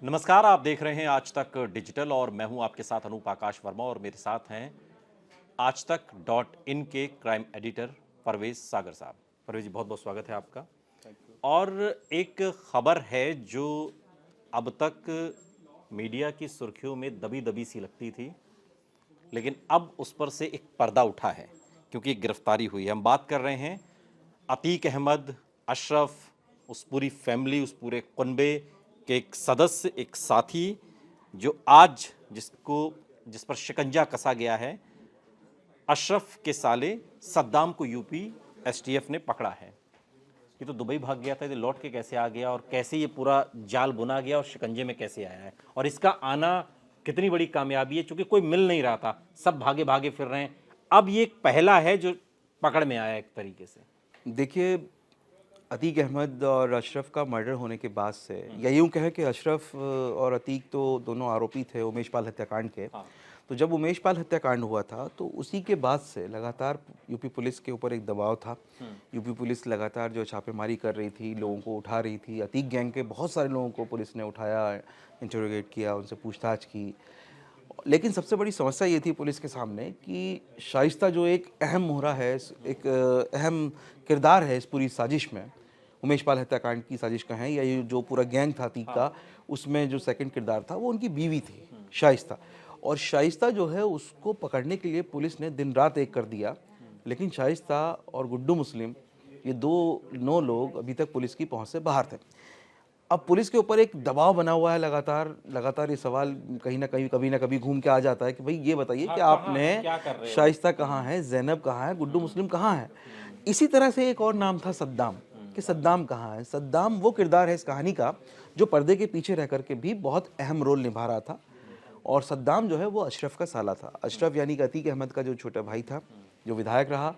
नमस्कार, आप देख रहे हैं आज तक डिजिटल और मैं हूं आपके साथ अनूप आकाश वर्मा और मेरे साथ हैं आज तक .in के क्राइम एडिटर परवेज सागर साहब। परवेज जी, बहुत बहुत स्वागत है आपका। और एक खबर है जो अब तक मीडिया की सुर्खियों में दबी दबी सी लगती थी, लेकिन अब उस पर से एक पर्दा उठा है क्योंकि एक गिरफ्तारी हुई है। हम बात कर रहे हैं अतीक अहमद, अशरफ, उस पूरी फैमिली, उस पूरे कुनबे के एक सदस्य, एक साथी जो आज जिस पर शिकंजा कसा गया है। अशरफ के साले सद्दाम को यूपी एसटीएफ ने पकड़ा है। ये तो दुबई भाग गया था, ये लौट के कैसे आ गया और कैसे ये पूरा जाल बुना गया और शिकंजे में कैसे आया है, और इसका आना कितनी बड़ी कामयाबी है, क्योंकि कोई मिल नहीं रहा था, सब भागे भागे फिर रहे हैं। अब ये एक पहला है जो पकड़ में आया एक तरीके से। देखिए, अतीक अहमद और अशरफ का मर्डर होने के बाद से, या यूँ कहें कि अशरफ और अतीक तो दोनों आरोपी थे उमेश पाल हत्याकांड के। तो जब उमेश पाल हत्याकांड हुआ था तो उसी के बाद से लगातार यूपी पुलिस के ऊपर एक दबाव था। यूपी पुलिस लगातार जो छापेमारी कर रही थी, लोगों को उठा रही थी। अतीक गैंग के बहुत सारे लोगों को पुलिस ने उठाया, इंटरोगेट किया, उनसे पूछताछ की। लेकिन सबसे बड़ी समस्या ये थी पुलिस के सामने कि शाइस्ता जो एक अहम मोहरा है, एक अहम किरदार है इस पूरी साजिश में, उमेश पाल हत्याकांड की साजिश का है, या ये जो पूरा गैंग था अतीक का, उसमें जो सेकंड किरदार था वो उनकी बीवी थी शाइस्ता। और शाइस्ता जो है उसको पकड़ने के लिए पुलिस ने दिन रात एक कर दिया, लेकिन शाइस्ता और गुड्डू मुस्लिम, ये नौ लोग अभी तक पुलिस की पहुंच से बाहर थे। अब पुलिस के ऊपर एक दबाव बना हुआ है, लगातार ये सवाल कहीं ना कहीं कभी ना कभी घूम के आ जाता है कि भाई ये बताइए कि आपने शाइस्ता कहाँ है, जैनब कहाँ है, गुड्डू मुस्लिम कहाँ है। इसी तरह से एक और नाम था सद्दाम, कि सद्दाम कहाँ है। सद्दाम वो किरदार है इस कहानी का जो पर्दे के पीछे रह करके भी बहुत अहम रोल निभा रहा था। और सद्दाम जो है वो अशरफ का साला था। अशरफ यानी कि अतीक अहमद का जो छोटा भाई था, जो विधायक रहा।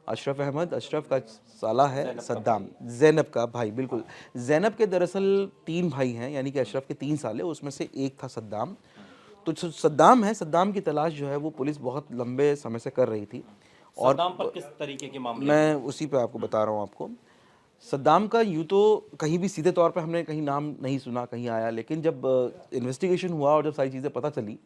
अशरफ अहमद अशरफ का साला है, सद्दाम जैनब का भाई। बिल्कुल, जैनब के दरअसल 3 भाई हैं, यानी कि अशरफ के 3 साले, उसमें से एक था सद्दाम। तो जो सद्दाम है, सद्दाम की तलाश जो है वो पुलिस बहुत लंबे समय से कर रही थी। और सद्दाम पर किस तरीके के मामले? मैं उसी पे आपको बता रहा हूँ आपको। सद्दाम का यूँ तो कहीं भी सीधे तौर पे हमने कहीं नाम नहीं सुना, कहीं आया, लेकिन जब इन्वेस्टिगेशन हुआ और जब सारी चीज़ें पता चली,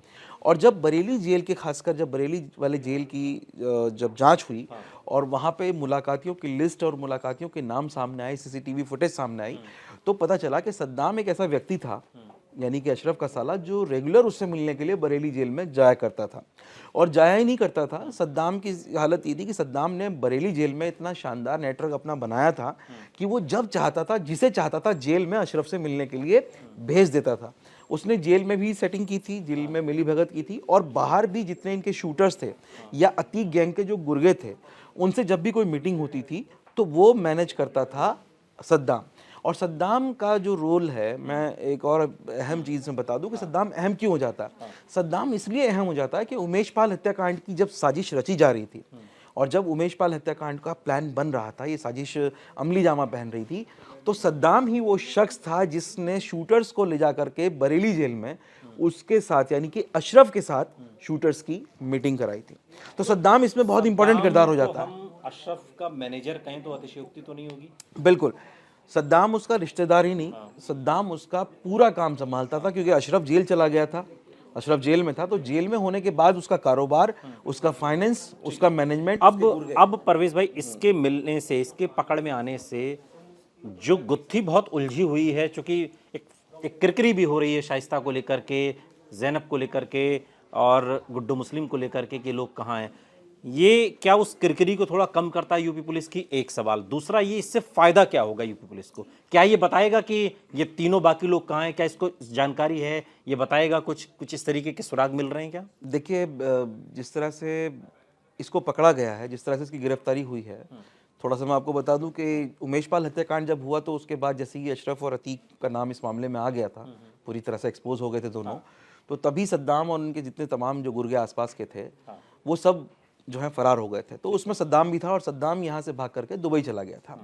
और जब बरेली जेल के, खासकर जब बरेली वाले जेल की जब जांच हुई और वहाँ पे मुलाकातियों की लिस्ट और मुलाकातियों के नाम सामने आए, सीसीटीवी फुटेज सामने आई, तो पता चला कि सद्दाम एक ऐसा व्यक्ति था, यानी कि अशरफ का साला, जो रेगुलर उससे मिलने के लिए बरेली जेल में जाया करता था। और जाया ही नहीं करता था, सद्दाम की हालत ये थी कि सद्दाम ने बरेली जेल में इतना शानदार नेटवर्क अपना बनाया था कि वो जब चाहता था, जिसे चाहता था, जेल में अशरफ से मिलने के लिए भेज देता था। उसने जेल में भी सेटिंग की थी, जेल में मिली भगत की थी, और बाहर भी जितने इनके शूटर्स थे या अतीक गैंग के जो गुर्गे थे, उनसे जब भी कोई मीटिंग होती थी तो वो मैनेज करता था सद्दाम। और सद्दाम का जो रोल है, मैं एक और अहम चीज़ में बता दूं कि सद्दाम अहम क्यों हो जाता है। सद्दाम इसलिए अहम हो जाता है कि उमेश पाल हत्याकांड की जब साजिश रची जा रही थी और जब उमेश पाल हत्याकांड का प्लान बन रहा था, ये साजिश अमली जामा पहन रही थी, तो सद्दाम ही वो शख्स था जिसने शूटर्स को ले जा करके बरेली जेल में उसके साथ, यानी कि अशरफ के साथ, शूटर्स की मीटिंग कराई थी। तो सद्दाम इसमें बहुत इंपॉर्टेंट किरदार हो जाता है। हम अशरफ का मैनेजर कहें तो अतिशयोक्ति तो नहीं होगी? बिल्कुल, सद्दाम उसका रिश्तेदार ही नहीं, सद्दाम उसका पूरा काम संभालता था, क्योंकि अशरफ जेल चला गया था, अशरफ जेल में था, तो जेल में होने के बाद उसका कारोबार, उसका फाइनेंस, उसका मैनेजमेंट। अब परवेज भाई, इसके मिलने से, इसके पकड़ में आने से जो गुत्थी बहुत उलझी हुई है, चूंकि एक किरकिरी भी हो रही है शाइस्ता को लेकर के, जैनब को लेकर के और गुड्डू मुस्लिम को लेकर के कि लोग कहाँ हैं, ये क्या उस किरकिरी को थोड़ा कम करता है यूपी पुलिस की? एक सवाल। दूसरा, ये इससे फायदा क्या होगा यूपी पुलिस को? क्या ये बताएगा कि ये तीनों बाकी लोग कहाँ हैं? क्या इसको जानकारी है? ये बताएगा कुछ इस तरीके के सुराग मिल रहे हैं क्या? देखिए, जिस तरह से इसको पकड़ा गया है, जिस तरह से इसकी गिरफ्तारी हुई है, थोड़ा सा मैं आपको बता दूं कि उमेश पाल हत्याकांड जब हुआ तो उसके बाद जैसे ही अशरफ और अतीक का नाम इस मामले में आ गया था, पूरी तरह से एक्सपोज हो गए थे दोनों, तो तभी सद्दाम और उनके जितने तमाम जो गुर्गे आसपास के थे, वो सब जो है फरार हो गए थे। तो उसमें सद्दाम भी था, और सद्दाम यहाँ से भाग करके दुबई चला गया था।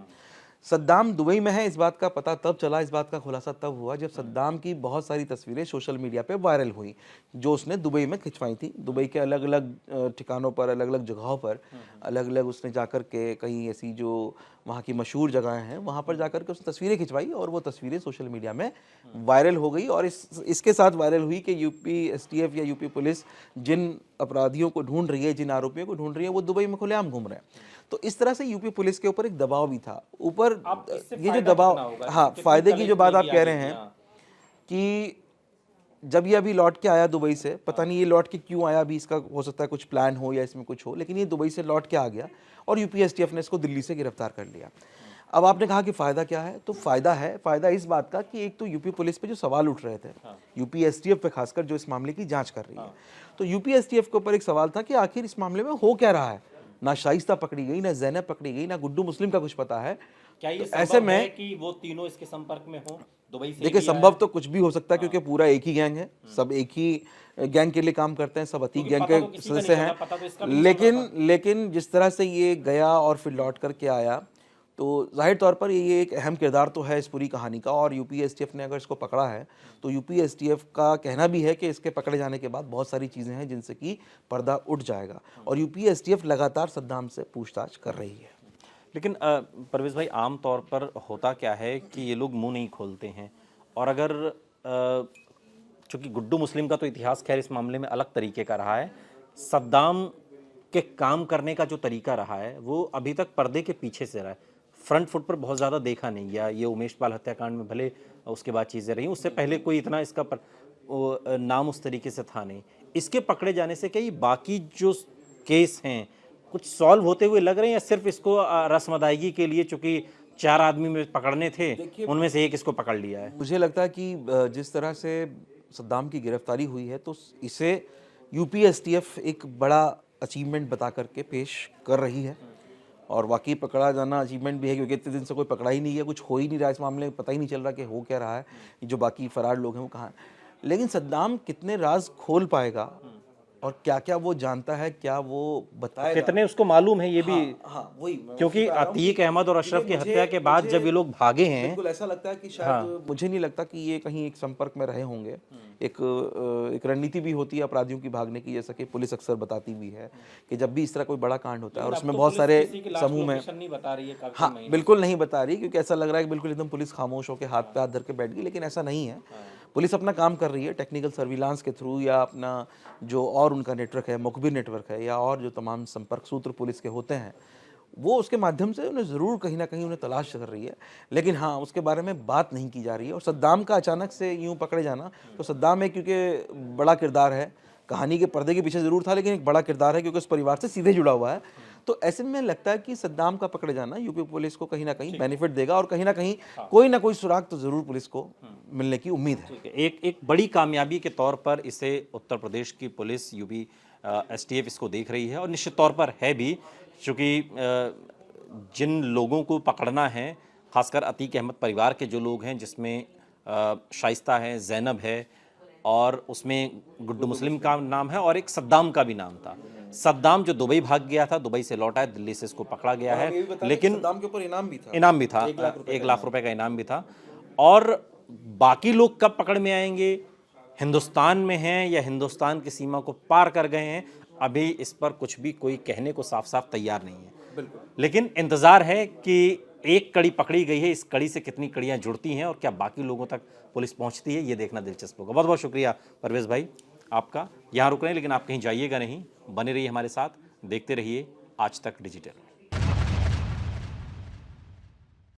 सद्दाम दुबई में है, इस बात का पता तब चला, इस बात का खुलासा तब हुआ जब सद्दाम की बहुत सारी तस्वीरें सोशल मीडिया पे वायरल हुई जो उसने दुबई में खिंचवाई थी। दुबई के अलग अलग ठिकानों पर, अलग अलग जगहों पर, अलग अलग उसने जाकर के कहीं ऐसी जो वहाँ की मशहूर जगहें हैं वहाँ पर जाकर के उसने तस्वीरें खिंचवाई और वो तस्वीरें सोशल मीडिया में वायरल हो गई। और इसके साथ वायरल हुई कि यूपी एसटीएफ या यूपी पुलिस जिन अपराधियों को ढूंढ रही है, जिन आरोपियों को ढूंढ रही है, वो दुबई में खुलेआम घूम रहे हैं। तो इस तरह से यूपी पुलिस के ऊपर एक दबाव भी था। ऊपर ये जो दबाव, हाँ, फायदे की जो बात आप कह रहे हैं कि जब ये अभी लौट के आया दुबई से, पता नहीं ये लौट के क्यों आया, अभी इसका हो सकता है कुछ प्लान हो या इसमें कुछ हो, लेकिन ये दुबई से लौट के आ गया और यूपी एसटीएफ ने इसको दिल्ली से गिरफ्तार कर लिया। अब आपने कहा कि फ़ायदा क्या है, तो फ़ायदा इस बात का कि एक तो यूपी पुलिस पे जो सवाल उठ रहे थे, यूपी एसटीएफ पे खासकर जो इस मामले की जांच कर रही है, तो यूपी एसटीएफ के ऊपर एक सवाल था कि आखिर इस मामले में हो क्या रहा है। ना शाइस्ता पकड़ी गई, ना ज़ैनब पकड़ी गई, ना गुड्डू मुस्लिम का कुछ पता है। क्या ये तो ऐसे में है कि वो तीनों इसके संपर्क में हो दुबई से? देखिए, संभव तो कुछ भी हो सकता है क्योंकि पूरा एक ही गैंग है, सब एक ही गैंग के लिए काम करते हैं, सब अतीक गैंग के सदस्य हैं। लेकिन जिस तरह से ये गया और फिर लौट करके आया, तो जाहिर तौर पर ये एक अहम किरदार तो है इस पूरी कहानी का। और यूपी एसटीएफ ने अगर इसको पकड़ा है तो यूपी एसटीएफ का कहना भी है कि इसके पकड़े जाने के बाद बहुत सारी चीज़ें हैं जिनसे कि पर्दा उठ जाएगा। और यूपी एसटीएफ लगातार सद्दाम से पूछताछ कर रही है। लेकिन परवेज भाई, आम तौर पर होता क्या है कि ये लोग मुंह नहीं खोलते हैं। और अगर चूंकि गुड्डू मुस्लिम का तो इतिहास खैर इस मामले में अलग तरीके का रहा है, सद्दाम के काम करने का जो तरीका रहा है वो अभी तक पर्दे के पीछे से रहा है, फ्रंट फुट पर बहुत ज़्यादा देखा नहीं गया। ये उमेश पाल हत्याकांड में भले उसके बाद चीज़ें रही, उससे पहले कोई इतना इसका नाम उस तरीके से था नहीं। इसके पकड़े जाने से क्या ये बाकी जो केस हैं कुछ सॉल्व होते हुए लग रहे हैं, या सिर्फ इसको रस्म अदायगी के लिए, चूंकि 4 आदमी में पकड़ने थे उनमें से एक इसको पकड़ लिया है? मुझे लगता है कि जिस तरह से सद्दाम की गिरफ्तारी हुई है तो इसे यूपी एसटीएफ एक बड़ा अचीवमेंट बता करके पेश कर रही है। और वाकई पकड़ा जाना अचीवमेंट भी है क्योंकि इतने दिन से कोई पकड़ा ही नहीं है, कुछ हो ही नहीं रहा इस मामले में, पता ही नहीं चल रहा कि हो क्या रहा है, जो बाकी फरार लोग हैं वो कहाँ हैं। लेकिन सद्दाम कितने राज खोल पाएगा और क्या क्या वो जानता है, क्या वो बताएगा, कितने उसको मालूम है, ये भी वही क्योंकि अतीक अहमद और अशरफ की हत्या के बाद जब ये लोग भागे हैं, बिल्कुल ऐसा लगता है कि शायद मुझे नहीं लगता कि ये कहीं एक संपर्क में रहे होंगे। एक रणनीति भी होती है अपराधियों की भागने की, जैसा कि पुलिस अक्सर बताती भी है कि जब भी इस तरह कोई बड़ा कांड होता है और उसमें बहुत सारे समूह में, हाँ बिल्कुल नहीं बता रही, क्योंकि ऐसा लग रहा है कि बिल्कुल एकदम पुलिस खामोश होकर हाथ पे हाथ धर के बैठ गई, लेकिन ऐसा नहीं है। पुलिस अपना काम कर रही है टेक्निकल सर्विलांस के थ्रू, या अपना जो और उनका नेटवर्क है, मुखबिर नेटवर्क है, या और जो तमाम संपर्क सूत्र पुलिस के होते हैं, वो उसके माध्यम से उन्हें ज़रूर कहीं ना कहीं उन्हें तलाश कर रही है। लेकिन हाँ, उसके बारे में बात नहीं की जा रही है। और सद्दाम का अचानक से यूं पकड़े जाना, तो सद्दाम एक क्योंकि बड़ा किरदार है, कहानी के पर्दे के पीछे ज़रूर था लेकिन एक बड़ा किरदार है क्योंकि उस परिवार से सीधे जुड़ा हुआ है। तो ऐसे में लगता है कि सद्दाम का पकड़े जाना यूपी पुलिस को कहीं ना कहीं बेनिफिट देगा और कहीं ना कहीं कोई ना कोई सुराग तो ज़रूर पुलिस को मिलने की उम्मीद है। एक बड़ी कामयाबी के तौर पर इसे उत्तर प्रदेश की पुलिस, यूपी एसटीएफ इसको देख रही है और निश्चित तौर पर है भी, क्योंकि जिन लोगों को पकड़ना है, खासकर अतीक अहमद परिवार के जो लोग हैं, जिसमें शाइस्ता है, ज़ैनब है और उसमें गुड्डू मुस्लिम का नाम है और एक सद्दाम का भी नाम था। सद्दाम जो दुबई भाग गया था, दुबई से लौटा है, दिल्ली से इसको पकड़ा गया है, लेकिन सद्दाम के ऊपर इनाम भी था, 1 लाख रुपए का इनाम भी था। और बाकी लोग कब पकड़ में आएंगे, हिंदुस्तान में हैं या हिंदुस्तान की सीमा को पार कर गए हैं, अभी इस पर कुछ भी कोई कहने को साफ साफ तैयार नहीं है। लेकिन इंतजार है कि एक कड़ी पकड़ी गई है, इस कड़ी से कितनी कड़ियां जुड़ती हैं और क्या बाकी लोगों तक पुलिस पहुंचती है, ये देखना दिलचस्प होगा। बहुत बहुत शुक्रिया परवेज भाई आपका। यहाँ रुक रहे हैं लेकिन आप कहीं जाइएगा नहीं, बने रहिए हमारे साथ, देखते रहिए आज तक डिजिटल।